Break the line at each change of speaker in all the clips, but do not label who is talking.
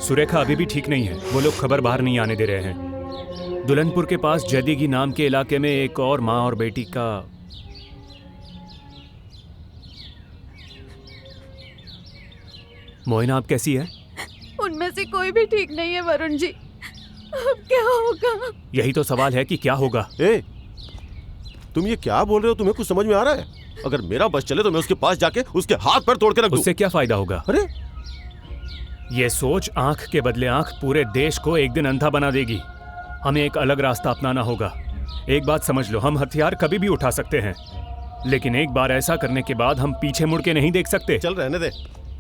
सुरेखा अभी भी ठीक नहीं है। वो लोग खबर बाहर नहीं आने दे रहे हैं। दुल्हनपुर के पास जैदीगी नाम के इलाके में एक और माँ और बेटी का। मोइना, आप कैसी है?
उनमें से कोई भी ठीक नहीं है वरुण जी। अब क्या होगा?
यही तो सवाल है कि क्या होगा।
तुम ये क्या बोल रहे हो? तुम्हें कुछ समझ में आ रहा है? अगर मेरा बस चले तो मैं उसके पास जाके उसके हाथ पैर तोड़ के रख दूं।
उससे क्या फायदा होगा?
अरे
ये सोच आंख के बदले आंख पूरे देश को एक दिन अंधा बना देगी। हमें एक अलग रास्ता अपनाना होगा। एक बात समझ लो, हम हथियार कभी भी उठा सकते हैं, लेकिन एक बार ऐसा करने के बाद हम पीछे मुड़ के नहीं देख सकते।
चल रहने दे,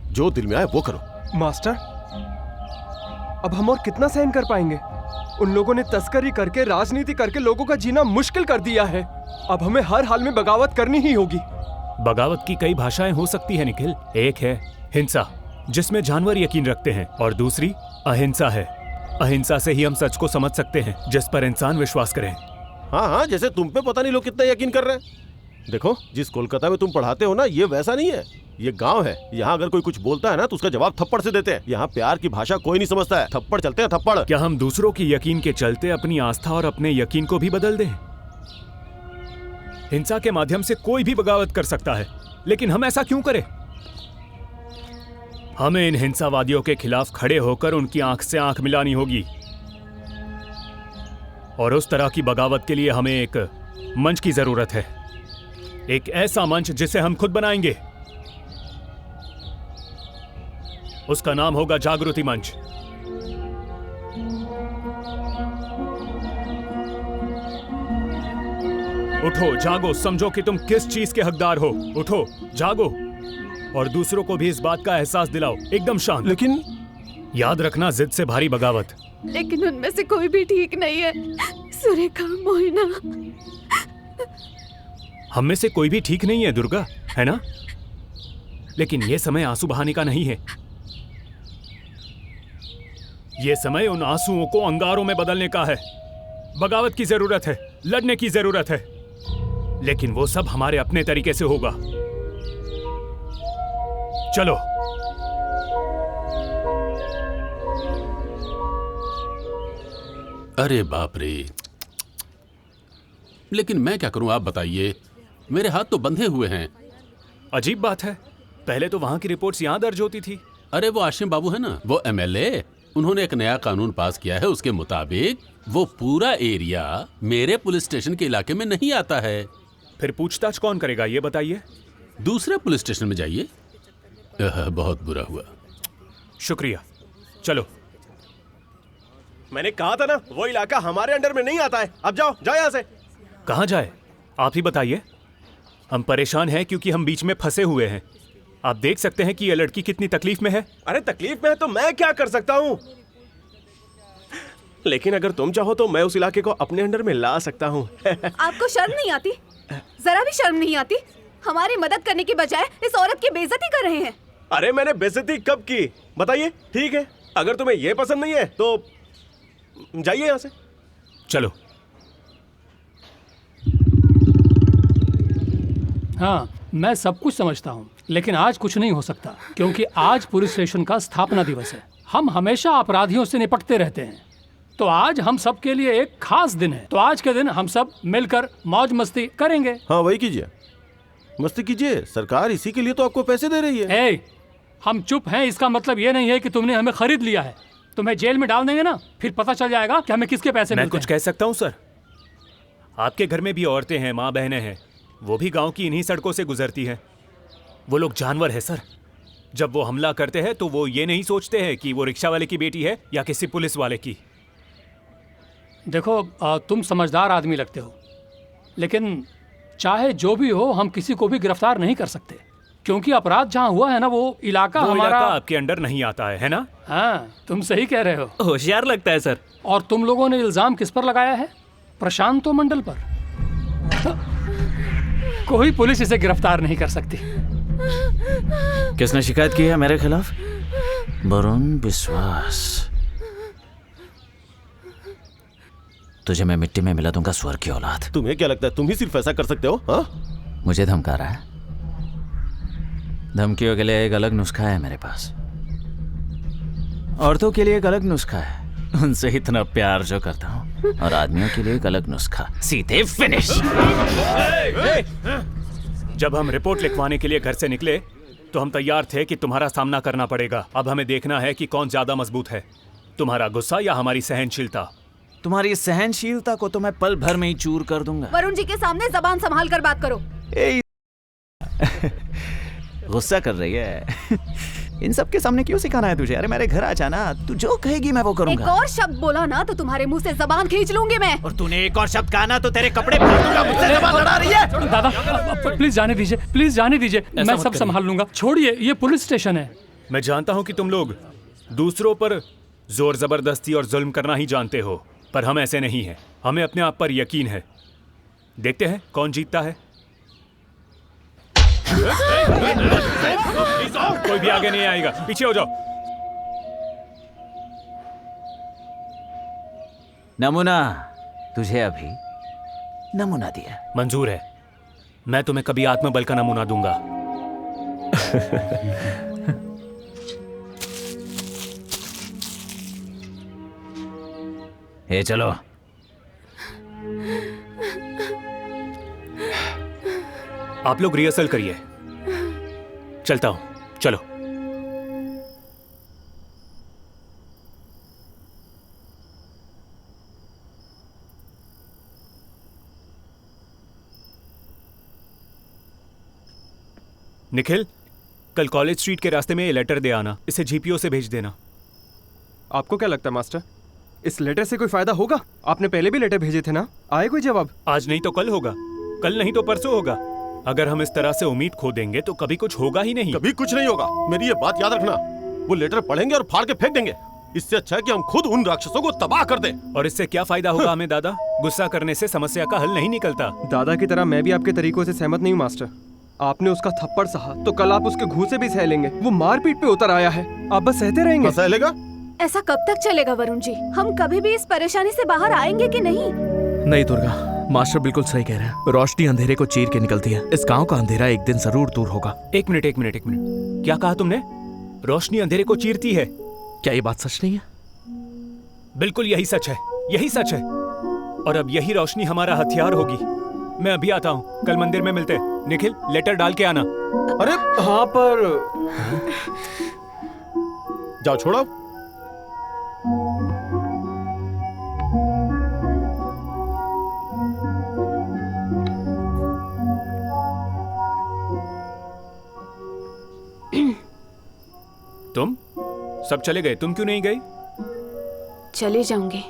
जो दिल में आए वो करो।
मास्टर, अब हम और कितना सहन कर पाएंगे? उन लोगों ने तस्करी करके, राजनीति करके लोगों का जीना मुश्किल कर दिया है। अब हमें हर हाल में बगावत करनी ही होगी।
बगावत की कई भाषाएं हो सकती है निखिल। एक है हिंसा, जिसमें जानवर यकीन रखते हैं, और दूसरी अहिंसा है। अहिंसा से ही हम सच को समझ सकते हैं, जिस पर इंसान विश्वास करे।
हाँ हाँ, जैसे तुम पे पता नहीं लोग कितना यकीन कर रहे हैं। देखो, जिस कोलकाता में तुम पढ़ाते हो ना, ये वैसा नहीं है। ये गांव है। यहाँ अगर कोई कुछ बोलता है ना तो उसका जवाब थप्पड़ से देते हैं। यहाँ प्यार की भाषा कोई नहीं समझता है। थप्पड़ चलते हैं, थप्पड़।
क्या हम दूसरों की यकीन के चलते अपनी आस्था और अपने यकीन को भी बदल दें? हिंसा के माध्यम से कोई भी बगावत कर सकता है, लेकिन हम ऐसा क्यों करें? हमें इन हिंसावादियों के खिलाफ खड़े होकर उनकी आंख से आंख मिलानी होगी, और उस तरह की बगावत के लिए हमें एक मंच की जरूरत है। एक ऐसा मंच जिसे हम खुद बनाएंगे। उसका नाम होगा जागृति मंच। उठो, जागो, समझो कि तुम किस चीज के हकदार हो। उठो, जागो, और दूसरों को भी इस बात का एहसास दिलाओ। एकदम शांत।
लेकिन
याद रखना, जिद से भारी बगावत।
लेकिन उनमें से कोई भी ठीक नहीं है। सुरेखा, मोइना।
हम में से कोई भी ठीक नहीं है दुर्गा, है ना? लेकिन यह समय आंसू बहाने का नहीं है। यह समय उन आंसुओं को अंगारों में बदलने का है। बगावत की जरूरत है, लड़ने की जरूरत है, लेकिन वो सब हमारे अपने तरीके से होगा। चलो।
अरे बाप रे, लेकिन मैं क्या करूं, आप बताइए। मेरे हाथ तो बंधे हुए हैं।
अजीब बात है, पहले तो वहां की रिपोर्ट्स यहां दर्ज होती थी।
अरे वो आशिम बाबू है ना, वो एमएलए, उन्होंने एक नया कानून पास किया है। उसके मुताबिक वो पूरा एरिया मेरे पुलिस स्टेशन के इलाके में नहीं आता है।
फिर पूछताछ कौन करेगा, ये बताइए।
दूसरे पुलिस स्टेशन में जाइए। बहुत बुरा हुआ।
शुक्रिया, चलो।
मैंने कहा था ना, वो इलाका हमारे अंडर में नहीं आता है। अब जाओ, जाओ यहाँ से।
कहाँ जाए, आप ही बताइए। हम परेशान हैं क्योंकि हम बीच में फंसे हुए हैं। आप देख सकते हैं कि यह लड़की कितनी तकलीफ में है।
अरे तकलीफ में है तो मैं क्या कर सकता हूँ? लेकिन अगर तुम चाहो तो मैं उस इलाके को अपने अंडर में ला सकता हूँ।
आपको शर्म नहीं आती? जरा भी शर्म नहीं आती? हमारी मदद करने की बजाय इस औरत की बेइज्जती कर रहे हैं।
अरे मैंने बेइज्जती कब की, बताइए? ठीक है, अगर तुम्हें ये पसंद नहीं है तो जाइए यहाँ से।
चलो।
हाँ, मैं सब कुछ समझता हूँ, लेकिन आज कुछ नहीं हो सकता, क्योंकि आज पुलिस स्टेशन का स्थापना दिवस है। हम हमेशा अपराधियों से निपटते रहते हैं, तो आज हम सब के लिए एक खास दिन है। तो आज के दिन हम सब मिलकर मौज मस्ती करेंगे।
हाँ, वही कीजिए, मस्ती कीजिए। सरकार इसी के लिए तो आपको पैसे दे रही है।
ए, हम चुप हैं, इसका मतलब ये नहीं है कि तुमने हमें खरीद लिया है। तुम्हें जेल में डाल देंगे ना, फिर पता चल जाएगा कि हमें किसके पैसे
मैं
मिलते
कुछ
हैं।
कह सकता हूँ सर? आपके घर में भी औरतें हैं, माँ बहनें हैं, वो भी गांव की इन्हीं सड़कों से गुजरती हैं। वो लोग जानवर है सर। जब वो हमला करते हैं तो वो ये नहीं सोचते हैं कि वो रिक्शा वाले की बेटी है या किसी पुलिस वाले की।
देखो, तुम समझदार आदमी लगते हो, लेकिन चाहे जो भी हो, हम किसी को भी गिरफ्तार नहीं कर सकते, क्योंकि अपराध जहाँ हुआ है ना, वो इलाका हमारा
आपके अंडर नहीं आता है ना?
हाँ, तुम सही कह रहे हो।
होशियार लगता है सर।
और तुम लोगों ने इल्जाम किस पर लगाया है? प्रशांतो मंडल पर। कोई पुलिस इसे गिरफ्तार नहीं कर सकती।
किसने शिकायत की है मेरे खिलाफ? वरुण विश्वास। तुझे मैं मिट्टी में मिला दूंगा, स्वर की औलाद।
तुम्हें क्या लगता है तुम ही सिर्फ ऐसा कर सकते हो? हाँ,
मुझे धमका रहा है? धमकियों के लिए एक अलग नुस्खा है मेरे पास। औरतों के लिए एक अलग नुस्खा है, उनसे इतना प्यार जो करता हूँ, और आदमियों के लिए एक अलग नुस्खा, सीधे फिनिश।
जब हम रिपोर्ट लिखवाने के लिए घर से निकले तो हम तैयार थे कि तुम्हारा सामना करना पड़ेगा। अब हमें देखना है कि कौन ज्यादा मजबूत है, तुम्हारा गुस्सा या हमारी सहनशीलता।
तुम्हारी सहनशीलता को तो मैं पल भर में ही चूर कर दूंगा।
वरुण जी के सामने जबान संभाल कर बात करो।
गुस्सा कर रही है। इन सब के सामने क्यों सिखाना है तुझे? अरे मेरे घर आ जाना, तू जो कहेगी मैं वो
एक
करूंगा।
और शब्द बोला ना तो तुम्हारे मुंह से जबान खींच लूंगी मैं।
और तूने एक और शब्द कहा ना तो तेरे कपड़े फाड़ दूंगा। मुझसे जबान लड़ा रही है।
दादा प्लीज जाने दीजिए, प्लीज जाने दीजिए, मैं सब संभाल लूंगा। छोड़िए, ये पुलिस स्टेशन है।
मैं जानता हूं कि तुम लोग दूसरों पर जोर जबरदस्ती और जुल्म करना ही जानते हो, पर हम ऐसे नहीं हैं। हमें अपने आप पर यकीन है। देखते हैं कौन जीतता है। कोई भी आगे नहीं आएगा, पीछे हो जाओ।
नमूना तुझे अभी नमूना दिया।
मंजूर है, मैं तुम्हें कभी आत्मबल का नमूना दूंगा।
हे चलो।
आप लोग रिहर्सल करिए, चलता हूं, चलो। निखिल, कल कॉलेज स्ट्रीट के रास्ते में ये लेटर दे आना, इसे जीपीओ से भेज देना।
आपको क्या लगता है मास्टर, इस लेटर से कोई फायदा होगा? आपने पहले भी लेटर भेजे थे ना, आए कोई जवाब?
आज नहीं तो कल होगा, कल नहीं तो परसों होगा। अगर हम इस तरह से उम्मीद खो देंगे तो कभी कुछ होगा ही नहीं।
कभी कुछ नहीं होगा, मेरी ये बात याद रखना। वो लेटर पढ़ेंगे और फाड़ के फेंक देंगे। इससे अच्छा है कि हम खुद उन राक्षसों को तबाह कर दें।
और इससे क्या फायदा होगा हमें दादा? गुस्सा करने से समस्या का हल नहीं निकलता।
दादा की तरह मैं भी आपके तरीकों से सहमत नहीं हूँ मास्टर। आपने उसका थप्पड़ सहा तो कल आप उसके घूंसे भी सह लेंगे। वो मारपीट पे उतर आया है, आप बस सहते रहेंगे।
सह लेगा?
ऐसा कब तक चलेगा वरुण जी? हम कभी भी इस परेशानी से बाहर आएंगे कि नहीं?
नहीं दुर्गा, मास्टर बिल्कुल सही कह रहे हैं। रोशनी अंधेरे को चीर के निकलती है। इस गांव का अंधेरा एक दिन जरूर दूर होगा।
एक मिनट, क्या कहा तुमने? रोशनी अंधेरे को चीरती है?
क्या ये बात सच नहीं है?
बिल्कुल यही सच है, यही सच है। और अब यही रोशनी हमारा हथियार होगी। मैं अभी आता हूँ, कल मंदिर में मिलते। निखिल, लेटर डाल के आना।
अरे हाँ, पर
जाओ छोड़ो।
तुम सब चले गए, तुम क्यों नहीं गई?
चली जाऊंगी।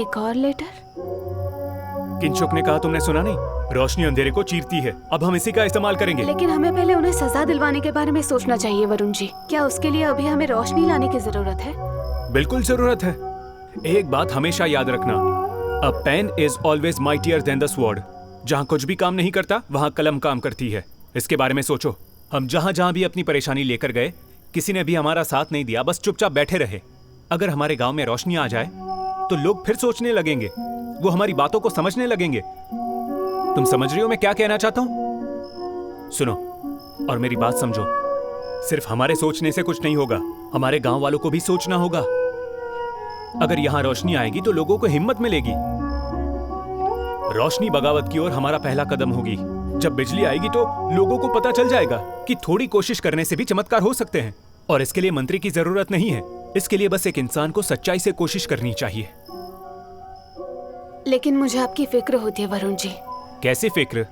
एक और लेटर?
किंचुक ने कहा, तुमने सुना नहीं? रोशनी अंधेरे को चीरती है। अब हम इसी का इस्तेमाल करेंगे।
लेकिन हमें पहले उन्हें सजा दिलवाने के बारे में सोचना चाहिए वरुण जी। क्या उसके लिए अभी हमें रोशनी लाने की जरूरत है?
बिल्कुल जरूरत है। एक बात हमेशा याद रखना, a pen is always mightier than the sword. जहाँ कुछ भी काम नहीं करता वहाँ कलम काम करती है। इसके बारे में सोचो। हम जहाँ जहाँ भी अपनी परेशानी लेकर गए, किसी ने भी हमारा साथ नहीं दिया, बस चुपचाप बैठे रहे। अगर हमारे गांव में रोशनी आ जाए तो लोग फिर सोचने लगेंगे, वो हमारी बातों को समझने लगेंगे। तुम समझ रही हो मैं क्या कहना चाहता हूं? सुनो और मेरी बात समझो। सिर्फ हमारे सोचने से कुछ नहीं होगा, हमारे गांव वालों को भी सोचना होगा। अगर यहां रोशनी आएगी तो लोगों को हिम्मत मिलेगी। रोशनी बगावत की ओर हमारा पहला कदम होगी। जब बिजली आएगी तो लोगों को पता चल जाएगा कि थोड़ी कोशिश करने से भी चमत्कार हो सकते हैं। और इसके लिए मंत्री की जरूरत नहीं है, इसके लिए बस एक इंसान को सच्चाई से कोशिश करनी चाहिए।
लेकिन मुझे आपकी फिक्र होती है वरुण जी।
कैसी फिक्र?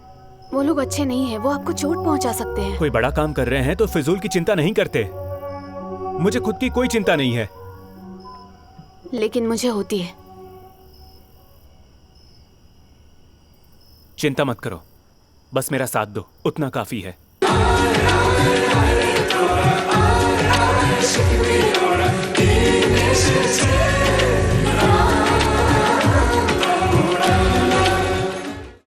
वो लोग अच्छे नहीं है, वो आपको चोट पहुंचा सकते हैं।
कोई बड़ा काम कर रहे हैं तो फिजूल की चिंता नहीं करते। मुझे खुद की कोई चिंता नहीं है।
लेकिन मुझे होती है।
चिंता मत करो, बस मेरा साथ दो, उतना काफी है।